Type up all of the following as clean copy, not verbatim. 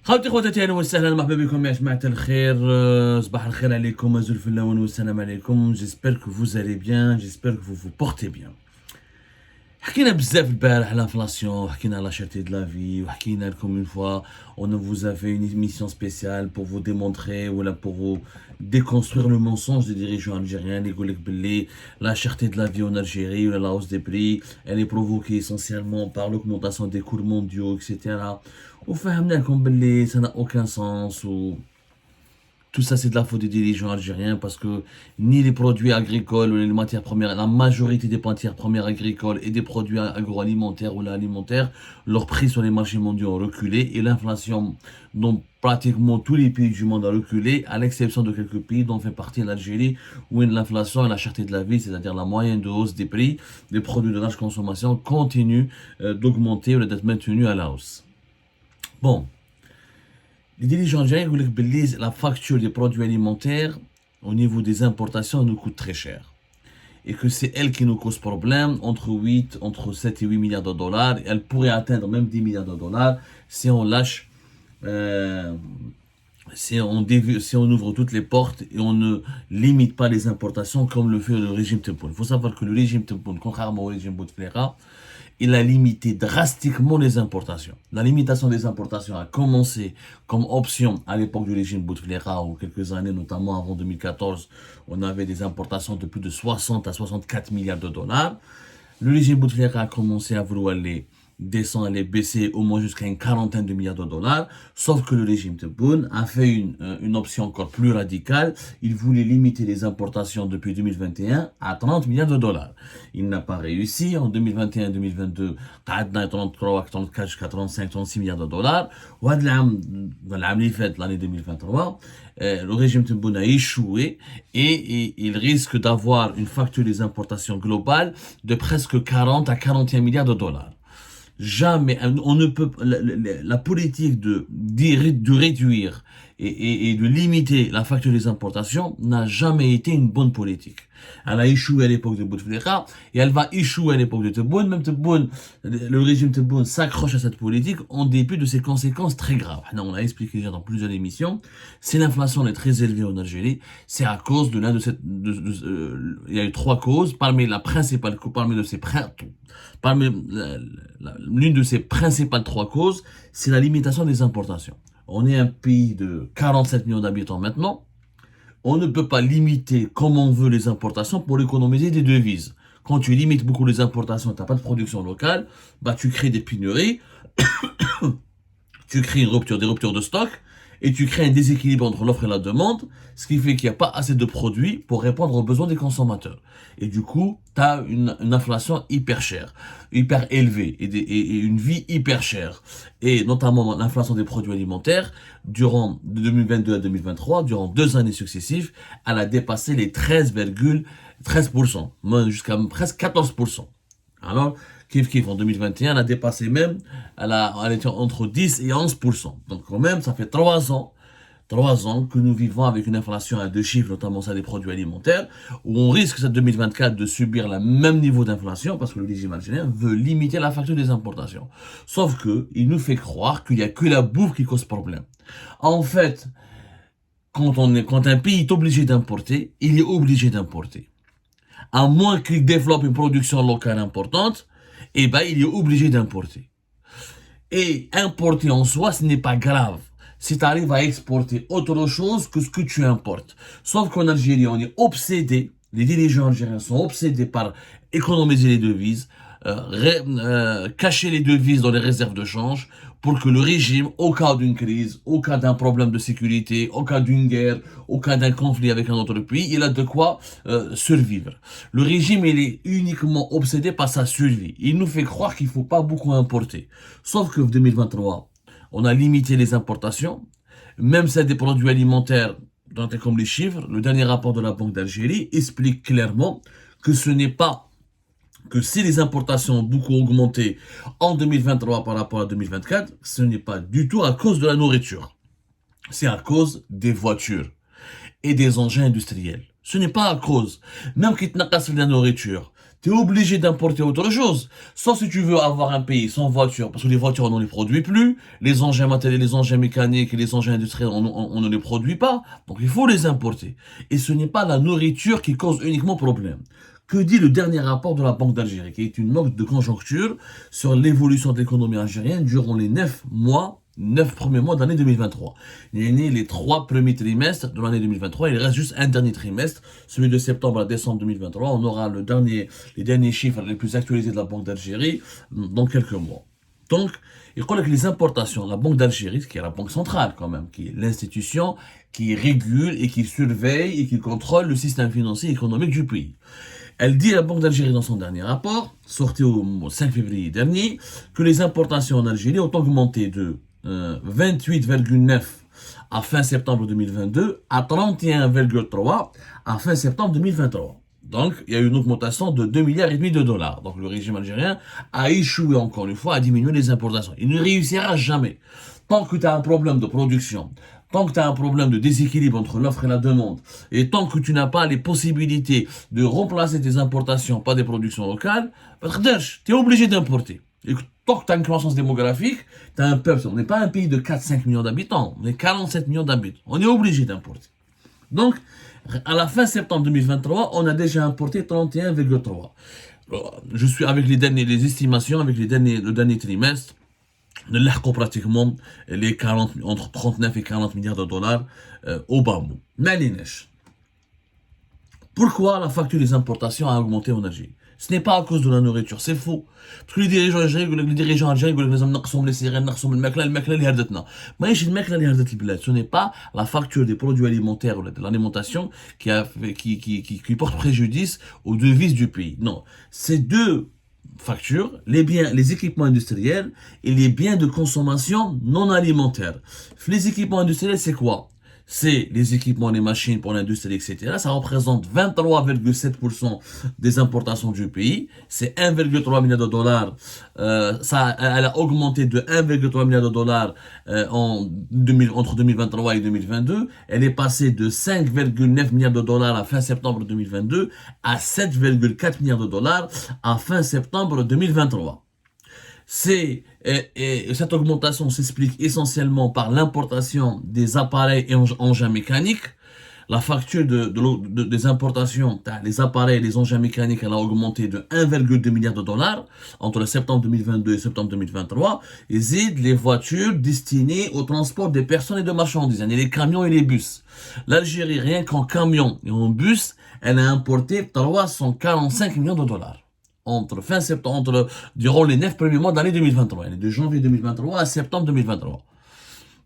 خوتي خواتاتي اهلا وسهلا مرحبا بكم يا جماعة الخير صباح الخير عليكم زلف اللون والسلام عليكم. J'espère que vous allez bien, j'espère que vous vous portez bien. حكينا بزاف البارح على l'inflation, حكينا على la cherté de la vie, وحكينا لكم une fois on vous a fait une émission spéciale pour vous démontrer ou là pour vous déconstruire le mensonge des dirigeants algériens اللي يقول لك باللي la cherté de la vie en Algérie ou la hausse des prix elle est provoquée essentiellement par l'augmentation des cours mondiaux etc. وفهمنا لكم باللي ça n'a aucun sens ou tout ça c'est de la faute des dirigeants algériens parce que ni les produits agricoles ou les matières premières, la majorité des matières premières agricoles et des produits agroalimentaires ou alimentaires, leurs prix sur les marchés mondiaux ont reculé et l'inflation dans pratiquement tous les pays du monde a reculé, à l'exception de quelques pays dont fait partie l'Algérie où l'inflation et la cherté de la vie, c'est-à-dire la moyenne de hausse des prix des produits de large consommation continue d'augmenter ou d'être maintenue à la hausse. Bon. Les dirigeants algériens disent que la facture des produits alimentaires au niveau des importations nous coûte très cher. Et que c'est elle qui nous cause problème, entre 7 et 8 milliards de dollars. Elle pourrait atteindre même 10 milliards de dollars si on lâche, si on ouvre toutes les portes et on ne limite pas les importations comme le fait le régime Tebboune. Il faut savoir que le régime Tebboune, contrairement au régime Bouteflika, il a limité drastiquement les importations. La limitation des importations a commencé comme option à l'époque du régime Bouteflika, ou quelques années, notamment avant 2014, on avait des importations de plus de 60 à 64 milliards de dollars. Le régime Bouteflika a commencé à vouloir les baisser au moins jusqu'à une quarantaine de milliards de dollars, sauf que le régime Tebboune a fait une option encore plus radicale. Il voulait limiter les importations depuis 2021 à 30 milliards de dollars. Il n'a pas réussi. En 2021-2022, قعدنا 33, 34 jusqu'à 35, 36 milliards de dollars. L'année 2023, le régime Tebboune a échoué et il risque d'avoir une facture des importations globales de presque 40 à 41 milliards de dollars. Jamais, on ne peut, la politique de réduire et de limiter la facture des importations n'a jamais été une bonne politique. Elle a échoué à l'époque de Bouteflika et elle va échouer à l'époque de Tebboune. Même Tebboune, le régime Tebboune s'accroche à cette politique en dépit de ses conséquences très graves. On a expliqué déjà dans plusieurs émissions. Si l'inflation est très élevée en Algérie, c'est à cause de il y a eu trois causes. L'une de ces principales trois causes, c'est la limitation des importations. On est un pays de 47 millions d'habitants maintenant. On ne peut pas limiter comme on veut les importations pour économiser des devises. Quand tu limites beaucoup les importations, tu n'as pas de production locale, bah tu crées des pénuries, tu crées des ruptures de stock, et tu crées un déséquilibre entre l'offre et la demande, ce qui fait qu'il n'y a pas assez de produits pour répondre aux besoins des consommateurs. Et du coup, tu as une inflation hyper chère, hyper élevée, et une vie hyper chère. Et notamment l'inflation des produits alimentaires, durant 2022 à 2023, durant 2 années successives, elle a dépassé les 13,13%, jusqu'à presque 14%. Alors, Kif en 2021, elle a dépassé même, elle était entre 10 et 11%. Donc quand même, ça fait 3 ans que nous vivons avec une inflation à 2 chiffres, notamment ça des produits alimentaires, où on risque cette 2024 de subir le même niveau d'inflation parce que le régime algérien veut limiter la facture des importations. Sauf que il nous fait croire qu'il n'y a que la bouffe qui cause problème. En fait, quand un pays est obligé d'importer, il est obligé d'importer. À moins qu'il développe une production locale importante, eh ben, il est obligé d'importer. Et importer en soi, ce n'est pas grave. Si tu arrives à exporter autre chose que ce que tu importes. Sauf qu'en Algérie, on est obsédé, les dirigeants algériens sont obsédés par économiser les devises, cacher les devises dans les réserves de change pour que le régime, au cas d'une crise, au cas d'un problème de sécurité, au cas d'une guerre, au cas d'un conflit avec un autre pays, il a de quoi survivre. Le régime, il est uniquement obsédé par sa survie. Il nous fait croire qu'il ne faut pas beaucoup importer. Sauf que en 2023, on a limité les importations, même celles des produits alimentaires, comme les chiffres. Le dernier rapport de la Banque d'Algérie explique clairement que ce n'est pas que si les importations ont beaucoup augmenté en 2023 par rapport à 2024, ce n'est pas du tout à cause de la nourriture. C'est à cause des voitures et des engins industriels. Ce n'est pas à cause. Même qu'il te n'a pas la nourriture, tu es obligé d'importer autre chose. Sauf si tu veux avoir un pays sans voiture, parce que les voitures, on ne les produit plus, les engins matériels, les engins mécaniques et les engins industriels, on ne les produit pas, donc il faut les importer. Et ce n'est pas la nourriture qui cause uniquement problème. Que dit le dernier rapport de la Banque d'Algérie, qui est une note de conjoncture sur l'évolution de l'économie algérienne durant les 9 premiers mois de l'année 2023. Il y a les 3 premiers trimestres de l'année 2023. Il reste juste un dernier trimestre, celui de septembre à décembre 2023. On aura les derniers chiffres les plus actualisés de la Banque d'Algérie dans quelques mois. Donc, il croit que les importations, la Banque d'Algérie, qui est la banque centrale quand même, qui est l'institution qui régule et qui surveille et qui contrôle le système financier et économique du pays. Elle dit à la Banque d'Algérie dans son dernier rapport, sorti au 5 février dernier, que les importations en Algérie ont augmenté de 28,9 à fin septembre 2022 à 31,3 à fin septembre 2023. Donc, il y a eu une augmentation de 2,5 milliards de dollars. Donc, le régime algérien a échoué encore une fois à diminuer les importations. Il ne réussira jamais. Tant que tu as un problème de production, tant que tu as un problème de déséquilibre entre l'offre et la demande, et tant que tu n'as pas les possibilités de remplacer tes importations par des productions locales, tu es obligé d'importer. Et tant que tu as une croissance démographique, tu as un peuple. On n'est pas un pays de 4-5 millions d'habitants, on est 47 millions d'habitants. On est obligé d'importer. Donc, à la fin septembre 2023, on a déjà importé 31,3. Je suis avec les estimations, avec le dernier trimestre, nous avons pratiquement entre 39 et 40 milliards de dollars au bambou. Mais pourquoi la facture des importations a augmenté en Algérie? Ce n'est pas à cause de la nourriture, c'est faux. Parce que les dirigeants algériens disent que nous avons les sirènes, nous avons le makla اللي هردتنا. ماهيش الماكله اللي هردت البلاد. Ce n'est pas la facture des produits alimentaires ou de l'alimentation qui porte préjudice aux devises du pays. Non, c'est deux factures, les équipements industriels et les biens de consommation non alimentaires. Les équipements industriels, c'est quoi? C'est les équipements, les machines pour l'industrie, etc. Ça représente 23,7% des importations du pays. C'est 1,3 milliard de dollars. Elle a augmenté de 1,3 milliard de dollars entre 2023 et 2022. Elle est passée de 5,9 milliards de dollars à fin septembre 2022 à 7,4 milliards de dollars à fin septembre 2023. Cette augmentation s'explique essentiellement par l'importation des appareils et engins mécaniques. La facture des importations, les appareils et les engins mécaniques, elle a augmenté de 1,2 milliard de dollars entre septembre 2022 et septembre 2023. Et les voitures destinées au transport des personnes et de marchandises, les camions et les bus. L'Algérie, rien qu'en camions et en bus, elle a importé 345 millions de dollars. Fin septembre, durant les 9 premiers mois de l'année 2023, de janvier 2023 à septembre 2023.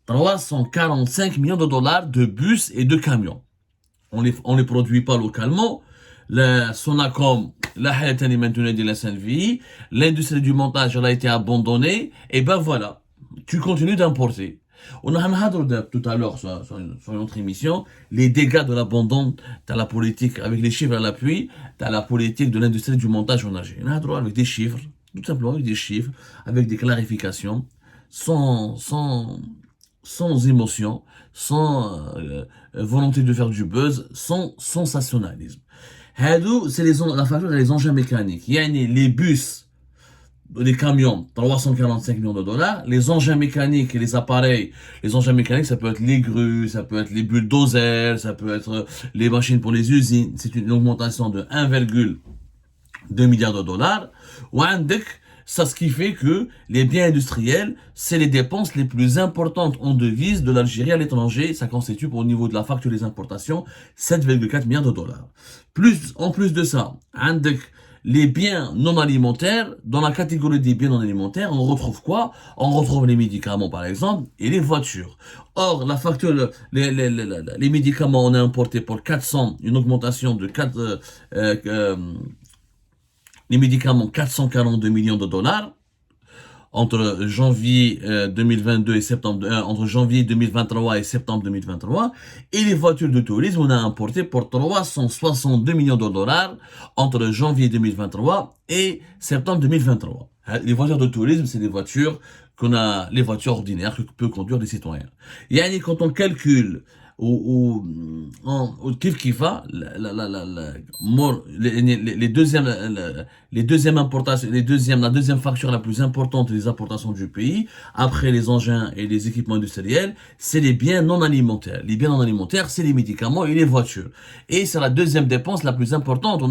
345 millions de dollars de bus et de camions. On les produit pas localement. La Sonacom, la Hayatani maintenant de la Sainte-Vie, l'industrie du montage, elle a été abandonnée. Et ben voilà, tu continues d'importer. On a tout à l'heure sur notre émission les dégâts de l'abandon de la politique avec les chiffres à l'appui, de la politique de l'industrie du montage en Algérie. On a droit avec des chiffres, tout simplement avec des chiffres, avec des clarifications, sans émotion, sans volonté de faire du buzz, sans sensationnalisme. C'est la facture des engins mécaniques. Il y a les bus, les camions, 345 millions de dollars. Les engins mécaniques et les appareils, les engins mécaniques, ça peut être les grues, ça peut être les bulldozers, ça peut être les machines pour les usines. C'est une augmentation de 1,2 milliard de dollars. Ça, ce qui fait que les biens industriels, c'est les dépenses les plus importantes en devises de l'Algérie à l'étranger. Ça constitue, au niveau de la facture des importations, 7,4 milliards de dollars. En plus de ça, les biens non alimentaires, dans la catégorie des biens non alimentaires, on retrouve quoi? On retrouve les médicaments, par exemple, et les voitures. Or, la facture, les médicaments, on a importé pour 400, une augmentation de les médicaments, 442 millions de dollars. Entre janvier 2022 et entre janvier 2023 et septembre 2023, et les voitures de tourisme, on a importé pour 362 millions de dollars entre janvier 2023 et septembre 2023. Les voitures de tourisme, c'est des voitures les voitures ordinaires que peuvent conduire les citoyens. Et quand on calcule Kif Kifa, les deuxièmes importations, la deuxième facture la plus importante des importations du pays, après les engins et les équipements industriels, c'est les biens non alimentaires. Les biens non alimentaires, c'est les médicaments et les voitures. Et c'est la deuxième dépense la plus importante.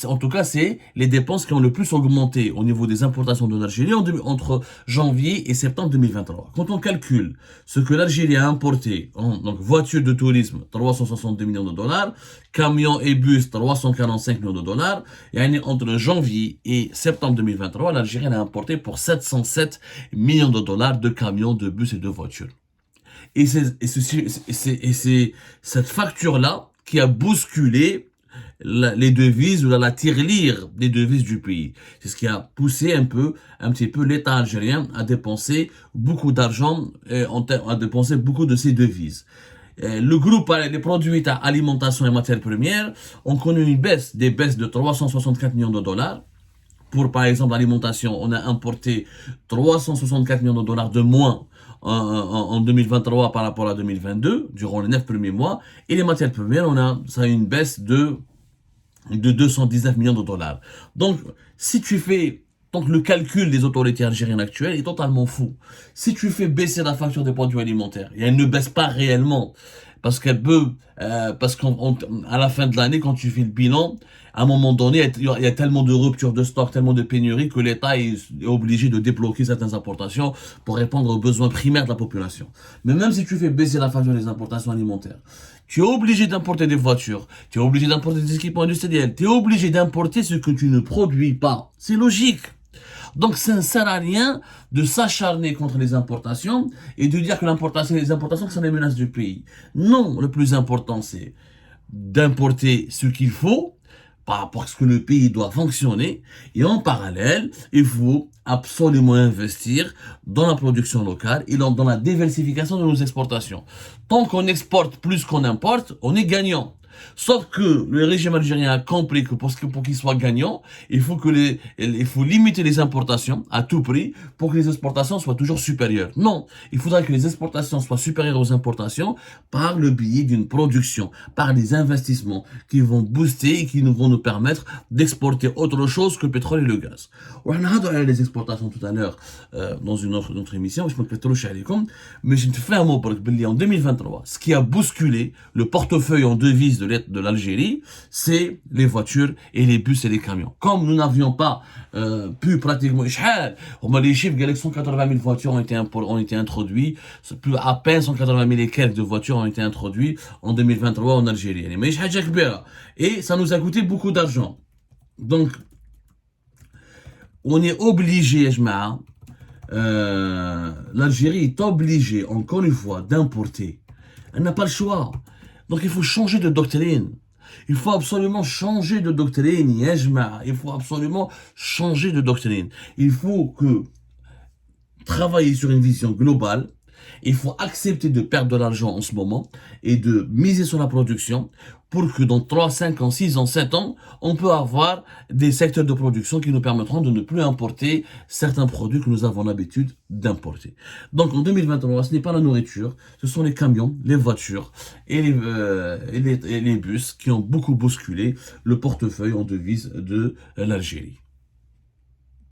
En tout cas, c'est les dépenses qui ont le plus augmenté au niveau des importations de l'Algérie entre janvier et septembre 2023. Quand on calcule ce que l'Algérie a importé, donc voitures de tourisme, 362 millions de dollars, camions et bus, 345 millions de dollars, et entre janvier et septembre 2023, l'Algérie a importé pour 707 millions de dollars de camions, de bus et de voitures. Et c'est cette facture-là qui a bousculé les devises ou la tirelire des devises du pays. C'est ce qui a poussé un petit peu l'État algérien à dépenser beaucoup d'argent, à dépenser beaucoup de ses devises. Le groupe, les produits à alimentation et matières premières ont connu des baisses de 364 millions de dollars. Pour, par exemple, l'alimentation, on a importé 364 millions de dollars de moins en 2023 par rapport à 2022, durant les 9 premiers mois. Et les matières premières, ça a une baisse de 219 millions de dollars. Donc, donc le calcul des autorités algériennes actuelles est totalement fou. Si tu fais baisser la facture des produits alimentaires, et elle ne baisse pas réellement, parce qu'à la fin de l'année, quand tu fais le bilan, à un moment donné, il y a tellement de ruptures de stock, tellement de pénuries que l'État est obligé de débloquer certaines importations pour répondre aux besoins primaires de la population. Mais même si tu fais baisser la facture des importations alimentaires, tu es obligé d'importer des voitures, tu es obligé d'importer des équipements industriels, tu es obligé d'importer ce que tu ne produis pas. C'est logique. Donc ça ne sert à rien de s'acharner contre les importations et de dire que les importations sont les menaces du pays. Non, le plus important c'est d'importer ce qu'il faut parce que le pays doit fonctionner, et en parallèle, il faut absolument investir dans la production locale et dans la diversification de nos exportations. Tant qu'on exporte plus qu'on importe, on est gagnant. Sauf que le régime algérien a compris que pour qu'il soit gagnant, il faut limiter les importations à tout prix pour que les exportations soient toujours supérieures. Non, il faudra que les exportations soient supérieures aux importations par le biais d'une production, par des investissements qui vont booster et qui vont nous permettre d'exporter autre chose que le pétrole et le gaz. On a parlé des exportations tout à l'heure dans une autre émission, je me mais je te fais un mot pour que en 2023, ce qui a bousculé le portefeuille en devises de l'Algérie, c'est les voitures et les bus et les camions. Comme nous n'avions pas pu pratiquement, on m'a les chiffres, 180 000 voitures ont été introduites, plus à peine 180 000 et quelques de voitures ont été introduites en 2023 en Algérie. Et ça nous a coûté beaucoup d'argent. Donc, on est obligé, l'Algérie est obligée, encore une fois, d'importer. Elle n'a pas le choix. Donc il faut changer de doctrine. Il faut absolument changer de doctrine, Il faut absolument changer de doctrine. Il faut travailler sur une vision globale. Il faut accepter de perdre de l'argent en ce moment et de miser sur la production pour que dans 3, 5 ans, 6 ans, 7 ans, on peut avoir des secteurs de production qui nous permettront de ne plus importer certains produits que nous avons l'habitude d'importer. Donc en 2023, ce n'est pas la nourriture, ce sont les camions, les voitures et les bus qui ont beaucoup bousculé le portefeuille en devise de l'Algérie.